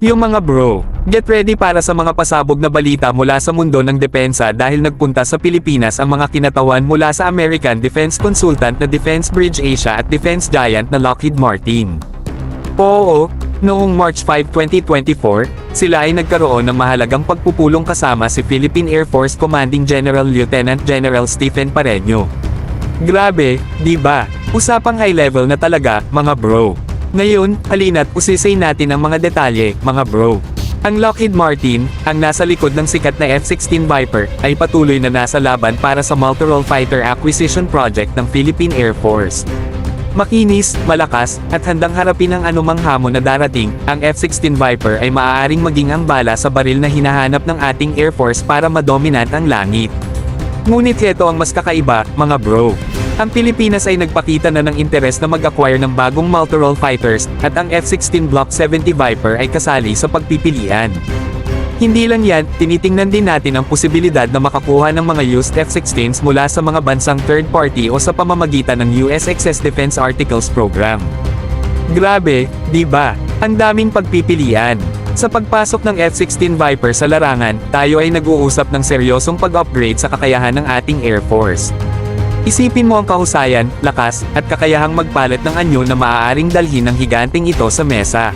Yung mga bro, get ready para sa mga pasabog na balita mula sa mundo ng depensa dahil nagpunta sa Pilipinas ang mga kinatawan mula sa American defense consultant na Defense Bridge Asia at defense giant na Lockheed Martin. Oo, noong March 5, 2024, sila ay nagkaroon ng mahalagang pagpupulong kasama si Philippine Air Force Commanding General Lieutenant General Stephen Pareño. Grabe, di ba? Usapang high level na talaga, mga bro. Ngayon, halina't usisay natin ang mga detalye, mga bro. Ang Lockheed Martin, ang nasa likod ng sikat na F-16 Viper, ay patuloy na nasa laban para sa Multirole Fighter Acquisition Project ng Philippine Air Force. Makinis, malakas, at handang harapin ang anumang hamon na darating, ang F-16 Viper ay maaaring maging ang bala sa baril na hinahanap ng ating Air Force para madominate ang langit. Ngunit heto ang mas kakaiba, mga bro. Ang Pilipinas ay nagpakita na ng interes na mag-acquire ng bagong multirole fighters, at ang F-16 Block 70 Viper ay kasali sa pagpipilian. Hindi lang yan, tinitingnan din natin ang posibilidad na makakuha ng mga used F-16s mula sa mga bansang third party o sa pamamagitan ng US Excess Defense Articles Program. Grabe, di ba? Ang daming pagpipilian. Sa pagpasok ng F-16 Viper sa larangan, tayo ay nag-uusap ng seryosong pag-upgrade sa kakayahan ng ating Air Force. Isipin mo ang kahusayan, lakas, at kakayahang magpalit ng anyo na maaaring dalhin ng higanteng ito sa mesa.